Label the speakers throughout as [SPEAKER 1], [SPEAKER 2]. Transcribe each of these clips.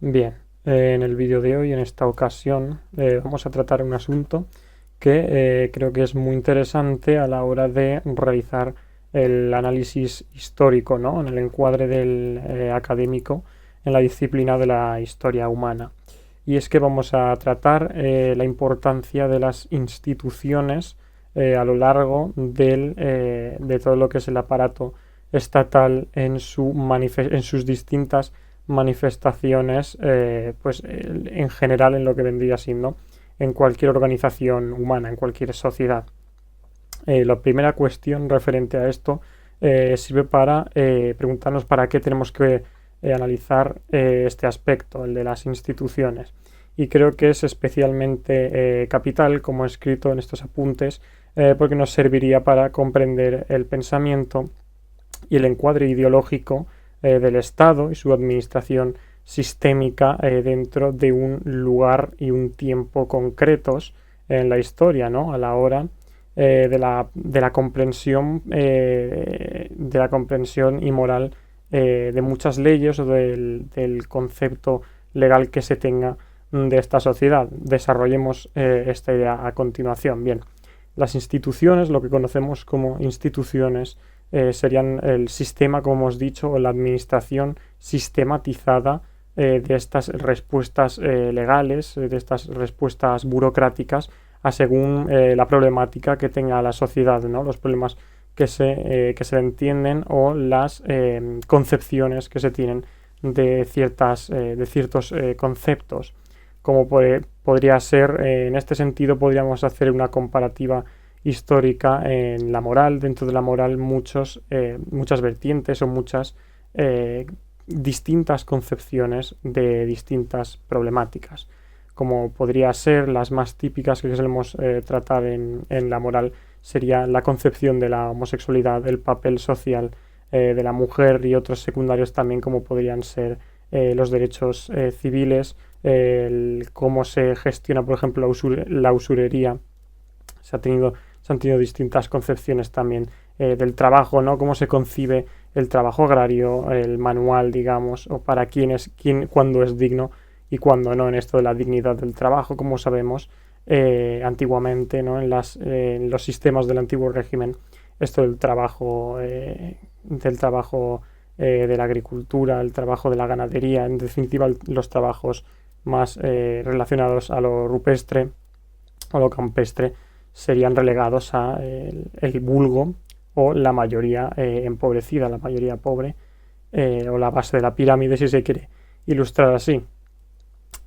[SPEAKER 1] Bien, en el vídeo de hoy, en esta ocasión, vamos a tratar un asunto que creo que es muy interesante a la hora de realizar el análisis histórico, ¿no? En el encuadre del académico en la disciplina de la historia humana. Y es que vamos a tratar la importancia de las instituciones a lo largo de todo lo que es el aparato estatal en sus distintas manifestaciones, en general en lo que vendría siendo en cualquier organización humana, en cualquier sociedad. La primera cuestión referente a esto sirve para preguntarnos para qué tenemos que analizar este aspecto, el de las instituciones. Y creo que es especialmente capital, como he escrito en estos apuntes, porque nos serviría para comprender el pensamiento y el encuadre ideológico del Estado y su administración sistémica dentro de un lugar y un tiempo concretos en la historia, ¿no? A la hora de la comprensión y moral de muchas leyes o del concepto legal que se tenga de esta sociedad. Desarrollemos esta idea a continuación. Bien, las instituciones, lo que conocemos como instituciones, serían el sistema, como hemos dicho, o la administración sistematizada de estas respuestas legales, de estas respuestas burocráticas, a según la problemática que tenga la sociedad, ¿no? Los problemas que se entienden o las concepciones que se tienen de ciertos conceptos. Como podría ser, en este sentido, podríamos hacer una comparativa histórica en la moral. Dentro de la moral muchas vertientes o muchas distintas concepciones de distintas problemáticas, como podría ser las más típicas que solemos tratar en la moral, sería la concepción de la homosexualidad, el papel social de la mujer, y otros secundarios también, como podrían ser los derechos civiles, cómo se gestiona, por ejemplo, la usurería. Se han tenido distintas concepciones también del trabajo, ¿no? Cómo se concibe el trabajo agrario, el manual, digamos, o para cuándo es digno y cuándo no, en esto de la dignidad del trabajo, como sabemos antiguamente, ¿no? En los sistemas del antiguo régimen, esto del trabajo de la agricultura, el trabajo de la ganadería, en definitiva los trabajos más relacionados a lo rupestre o lo campestre, serían relegados a el vulgo o la mayoría empobrecida, la mayoría pobre, o la base de la pirámide, si se quiere ilustrar así.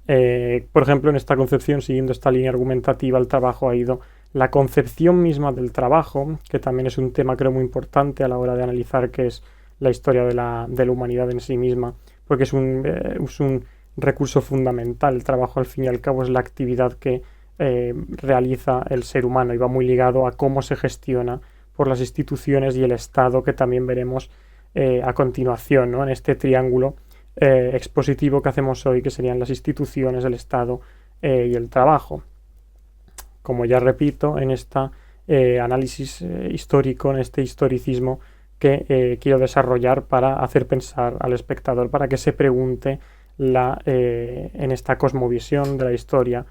[SPEAKER 1] Por ejemplo, en esta concepción, siguiendo esta línea argumentativa, el trabajo ha ido la concepción misma del trabajo, que también es un tema creo muy importante a la hora de analizar qué es la historia de la humanidad en sí misma, porque es un recurso fundamental. El trabajo, al fin y al cabo, es la actividad que realiza el ser humano y va muy ligado a cómo se gestiona por las instituciones y el Estado, que también veremos a continuación, ¿no? En este triángulo expositivo que hacemos hoy, que serían las instituciones, el Estado y el trabajo. Como ya repito, en este análisis histórico, en este historicismo que quiero desarrollar para hacer pensar al espectador, para que se pregunte en esta cosmovisión de la historia,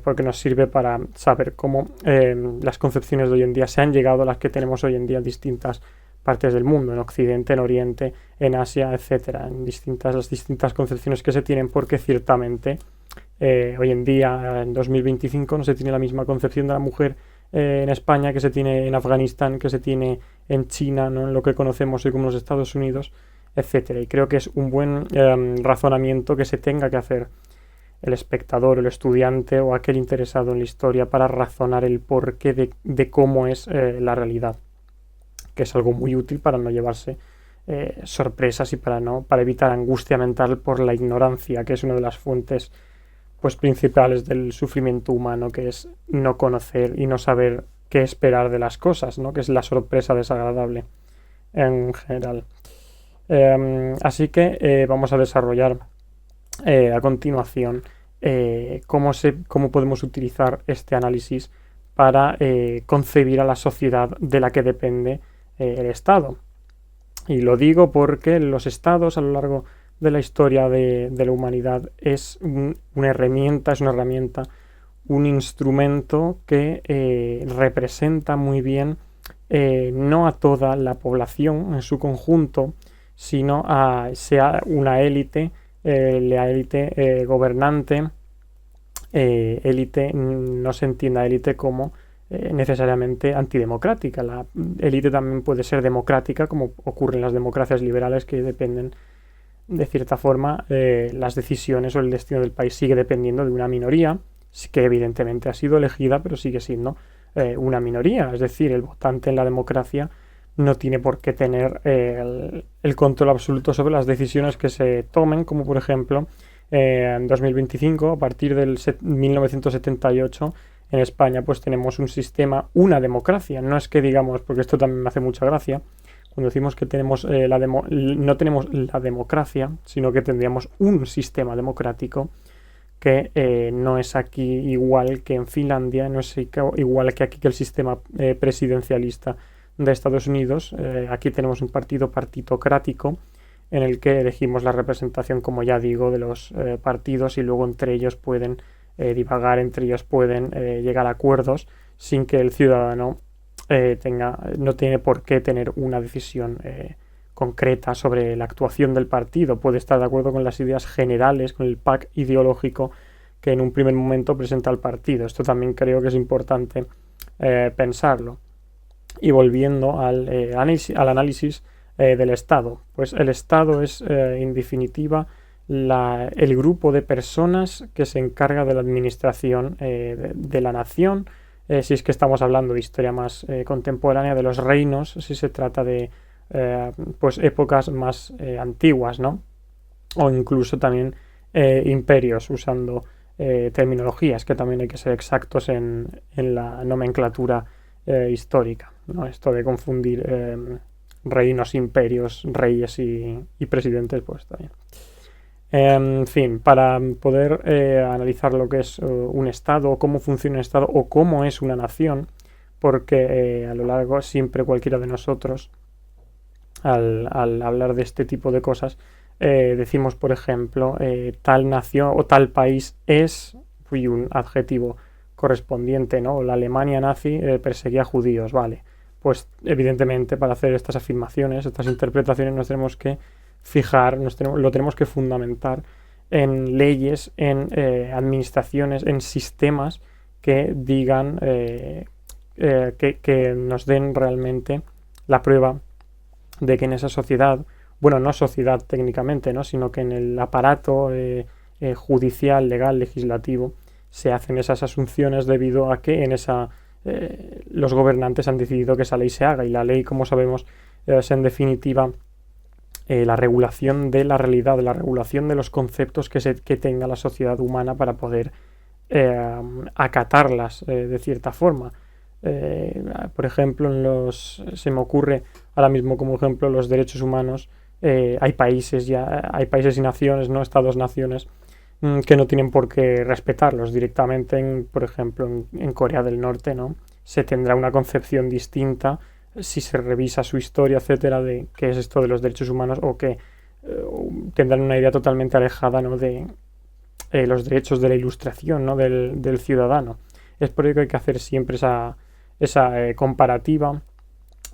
[SPEAKER 1] porque nos sirve para saber cómo las concepciones de hoy en día se han llegado a las que tenemos hoy en día en distintas partes del mundo, en Occidente, en Oriente, en Asia, etcétera, las distintas concepciones que se tienen, porque ciertamente hoy en día, en 2025, no se tiene la misma concepción de la mujer en España que se tiene en Afganistán, que se tiene en China, ¿no? En lo que conocemos hoy como los Estados Unidos, etcétera. Y creo que es un buen razonamiento que se tenga que hacer el espectador, el estudiante o aquel interesado en la historia para razonar el porqué de cómo es la realidad, que es algo muy útil para no llevarse sorpresas y para evitar angustia mental por la ignorancia, que es una de las fuentes pues principales del sufrimiento humano, que es no conocer y no saber qué esperar de las cosas, ¿no? Que es la sorpresa desagradable en general. Así que vamos a desarrollar a continuación cómo podemos utilizar este análisis para concebir a la sociedad de la que depende el Estado. Y lo digo porque los estados a lo largo de la historia de la humanidad. Es una herramienta, un instrumento que representa muy bien no a toda la población en su conjunto, sino sea una élite, la élite gobernante. Élite no se entienda élite como necesariamente antidemocrática. La élite también puede ser democrática, como ocurre en las democracias liberales, que dependen de cierta forma, las decisiones o el destino del país sigue dependiendo de una minoría, que evidentemente ha sido elegida, pero sigue siendo una minoría. Es decir, el votante en la democracia no tiene por qué tener el control absoluto sobre las decisiones que se tomen, como por ejemplo en 2025, a partir del 1978, en España pues tenemos un sistema, una democracia. No es que digamos, porque esto también me hace mucha gracia, cuando decimos que tenemos no tenemos la democracia, sino que tendríamos un sistema democrático que no es aquí igual que en Finlandia, no es igual que aquí que el sistema presidencialista de Estados Unidos. Aquí tenemos un partido partitocrático en el que elegimos la representación, como ya digo, de los partidos, y luego entre ellos pueden divagar, entre ellos pueden llegar a acuerdos sin que el ciudadano no tiene por qué tener una decisión concreta sobre la actuación del partido. Puede estar de acuerdo con las ideas generales, con el pack ideológico que en un primer momento presenta el partido. Esto también creo que es importante pensarlo. Y volviendo al análisis del Estado, pues el Estado es en definitiva el grupo de personas que se encarga de la administración de la nación, si es que estamos hablando de historia más contemporánea, de los reinos, si se trata de pues épocas más antiguas, ¿no? O incluso también imperios, usando terminologías, que también hay que ser exactos en la nomenclatura histórica, ¿no? Esto de confundir reinos, imperios, reyes y presidentes, pues también. En fin, para poder analizar lo que es un Estado, o cómo funciona un Estado, o cómo es una nación, porque a lo largo siempre cualquiera de nosotros, al hablar de este tipo de cosas, decimos, por ejemplo, tal nación o tal país es, y un adjetivo correspondiente, ¿no? La Alemania nazi perseguía judíos, vale. Pues evidentemente para hacer estas afirmaciones, estas interpretaciones, nos tenemos que fijar, lo tenemos que fundamentar en leyes, en administraciones, en sistemas que digan, que nos den realmente la prueba de que en esa sociedad, bueno, no sociedad técnicamente, ¿no? Sino que en el aparato judicial, legal, legislativo, se hacen esas asunciones debido a que en esa los gobernantes han decidido que esa ley se haga. Y la ley, como sabemos, es en definitiva la regulación de la realidad, la regulación de los conceptos que tenga la sociedad humana para poder acatarlas de cierta forma. Por ejemplo, se me ocurre ahora mismo como ejemplo los derechos humanos. Hay países y naciones, no estados-naciones, que no tienen por qué respetarlos directamente. Por ejemplo, en Corea del Norte, ¿no? Se tendrá una concepción distinta si se revisa su historia, etcétera, de qué es esto de los derechos humanos, o que tendrán una idea totalmente alejada, ¿no? De los derechos de la ilustración, ¿no? del ciudadano. Es por ello que hay que hacer siempre esa comparativa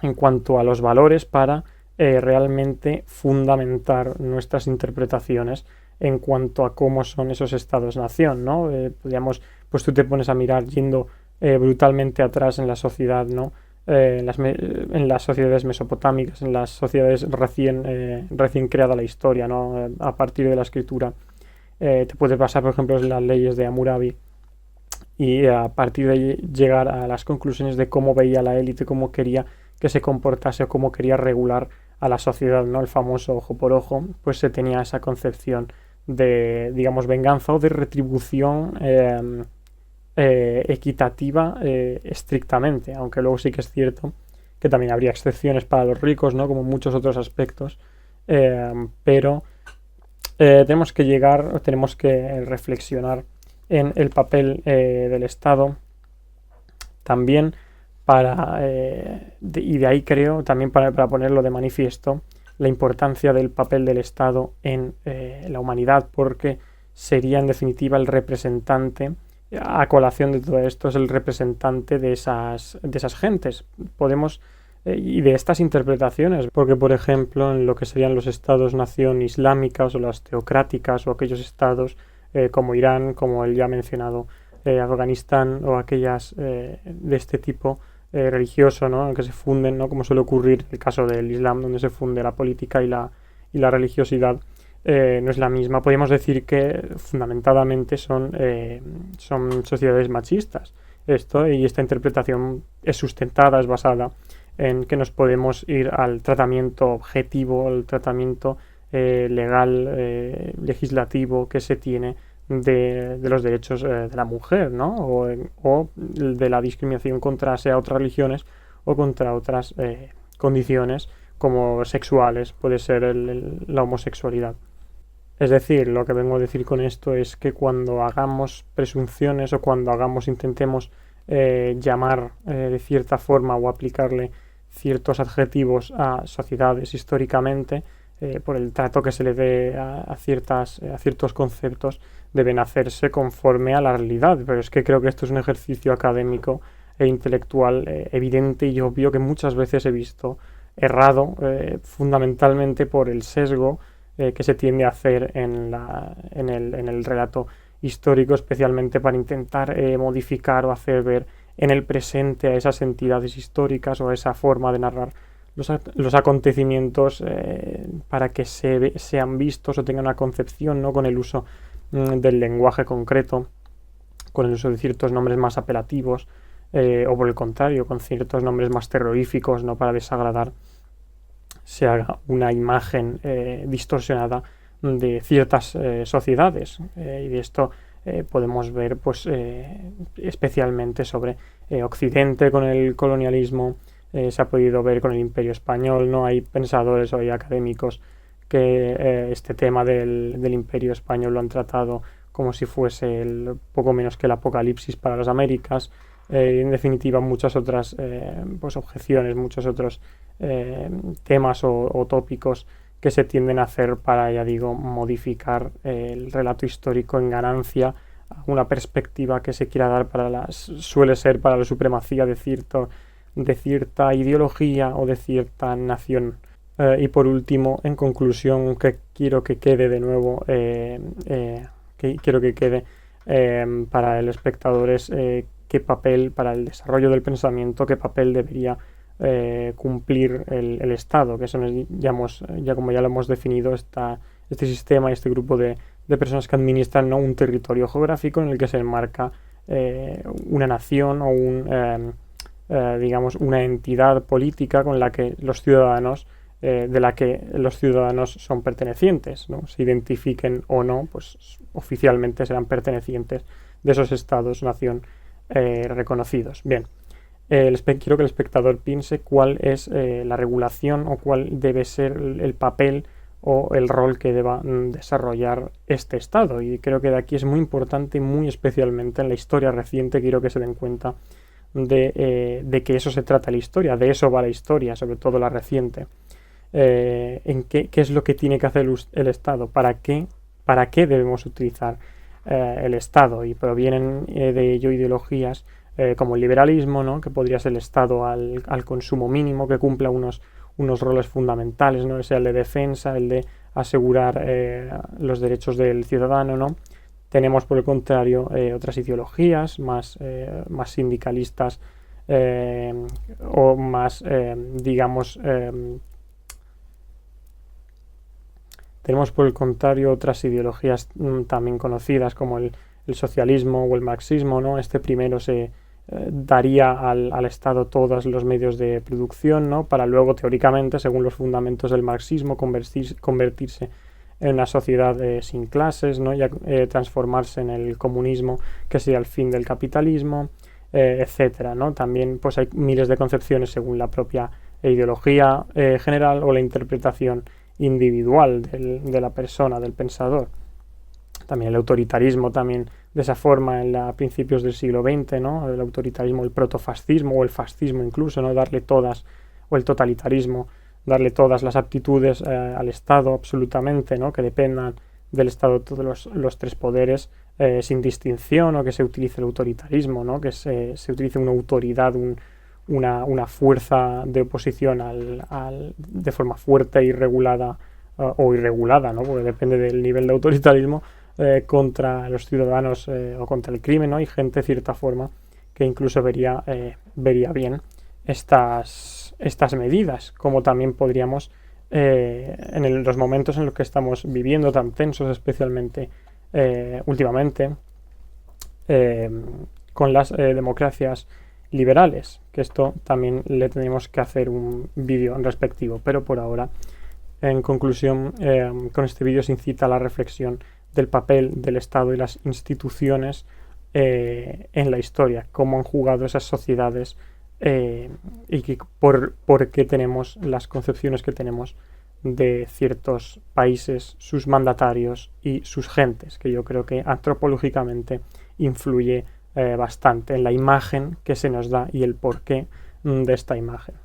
[SPEAKER 1] en cuanto a los valores para realmente fundamentar nuestras interpretaciones en cuanto a cómo son esos estados-nación, ¿no? Pues tú te pones a mirar yendo brutalmente atrás en la sociedad, ¿no? En las sociedades mesopotámicas, en las sociedades recién creada la historia, ¿no? A partir de la escritura. Te puedes basar, por ejemplo, en las leyes de Hammurabi, y a partir de ahí llegar a las conclusiones de cómo veía la élite, cómo quería que se comportase o cómo quería regular a la sociedad, ¿no? El famoso ojo por ojo. Pues se tenía esa concepción de, digamos, venganza o de retribución equitativa estrictamente, aunque luego sí que es cierto que también habría excepciones para los ricos, ¿no? Como en muchos otros aspectos, pero tenemos que reflexionar en el papel del Estado también y de ahí creo también para ponerlo de manifiesto la importancia del papel del Estado en la humanidad, porque sería en definitiva el representante, a colación de todo esto, es el representante de esas gentes. Podemos y de estas interpretaciones, porque por ejemplo en lo que serían los estados-nación islámicas o las teocráticas o aquellos estados como Irán, como el ya mencionado Afganistán o aquellas de este tipo religioso, ¿no? Que se funden, ¿no? Como suele ocurrir en el caso del Islam, donde se funde la política y la religiosidad, no es la misma. Podríamos decir que fundamentadamente son sociedades machistas. Y esta interpretación es sustentada, es basada en que nos podemos ir al tratamiento objetivo, al tratamiento legal, legislativo que se tiene de los derechos de la mujer, ¿no? O de la discriminación contra sea otras religiones o contra otras condiciones como sexuales, puede ser la homosexualidad. Es decir, lo que vengo a decir con esto es que cuando hagamos presunciones o cuando intentemos llamar de cierta forma o aplicarle ciertos adjetivos a sociedades históricamente, por el trato que se le dé a ciertos conceptos, deben hacerse conforme a la realidad. Pero es que creo que esto es un ejercicio académico e intelectual evidente y obvio que muchas veces he visto errado, fundamentalmente por el sesgo que se tiende a hacer en el relato histórico, especialmente para intentar modificar o hacer ver en el presente a esas entidades históricas o a esa forma de narrar los acontecimientos para que sean vistos o tengan una concepción, ¿no? Con el uso del lenguaje concreto, con el uso de ciertos nombres más apelativos o por el contrario, con ciertos nombres más terroríficos, ¿no? Para desagradar, se haga una imagen distorsionada de ciertas sociedades y de esto podemos ver pues especialmente sobre Occidente con el colonialismo. Se ha podido ver con el Imperio Español, ¿no? Hay pensadores o hay académicos que este tema del Imperio Español lo han tratado como si fuese poco menos que el apocalipsis para las Américas. En definitiva, muchas otras pues objeciones, muchos otros temas o tópicos que se tienden a hacer para, ya digo, modificar el relato histórico en ganancia a una perspectiva que se quiera dar suele ser para la supremacía de cierta ideología o de cierta nación. Y por último, en conclusión, que quiero que quede de nuevo, para el espectador es qué papel, para el desarrollo del pensamiento, qué papel debería cumplir el Estado, que eso como ya lo hemos definido, este sistema y este grupo de personas que administran, ¿no? Un territorio geográfico en el que se enmarca una nación o digamos una entidad política con la que los ciudadanos de la que los ciudadanos son pertenecientes, ¿no? Se identifiquen o no, pues oficialmente serán pertenecientes de esos estados-nación reconocidos. Bien, quiero que el espectador piense cuál es la regulación o cuál debe ser el papel o el rol que deba desarrollar este Estado. Y creo que de aquí es muy importante, muy especialmente en la historia reciente, quiero que se den cuenta de que eso se trata la historia, de eso va la historia, sobre todo la reciente. En qué es lo que tiene que hacer el Estado, para qué debemos utilizar el Estado, y provienen de ello ideologías como el liberalismo, ¿no? Que podría ser el Estado al consumo mínimo, que cumpla unos roles fundamentales, ¿no? Sea el de defensa, el de asegurar los derechos del ciudadano, ¿no? Tenemos por el contrario otras ideologías más sindicalistas o más digamos tenemos por el contrario otras ideologías también conocidas como el socialismo o el marxismo, ¿no? Este primero se daría al Estado todos los medios de producción, ¿no? Para luego, teóricamente, según los fundamentos del marxismo, convertirse en una sociedad sin clases, ¿no? Y transformarse en el comunismo, que sería el fin del capitalismo, etcétera, ¿no? También pues hay miles de concepciones según la propia ideología general o la interpretación individual de la persona, del pensador. También el autoritarismo, también de esa forma a principios del siglo XX, ¿no? El autoritarismo, el protofascismo o el fascismo incluso, ¿no? Darle todas, o el totalitarismo, darle todas las aptitudes al Estado absolutamente, ¿no? Que dependan del Estado todos los tres poderes sin distinción, o que se utilice el autoritarismo, ¿no? Que se utilice una autoridad, una fuerza de oposición de forma fuerte y regulada o irregulada, ¿no? Porque depende del nivel de autoritarismo contra los ciudadanos o contra el crimen, ¿no? Hay gente de cierta forma que incluso vería bien estas medidas, como también podríamos en los momentos en los que estamos viviendo tan tensos, especialmente últimamente, con las democracias liberales, que esto también le tenemos que hacer un vídeo respectivo, pero por ahora, en conclusión, con este vídeo se incita a la reflexión del papel del Estado y las instituciones en la historia, cómo han jugado esas sociedades y por qué tenemos las concepciones que tenemos de ciertos países, sus mandatarios y sus gentes, que yo creo que antropológicamente influye bastante en la imagen que se nos da y el porqué de esta imagen.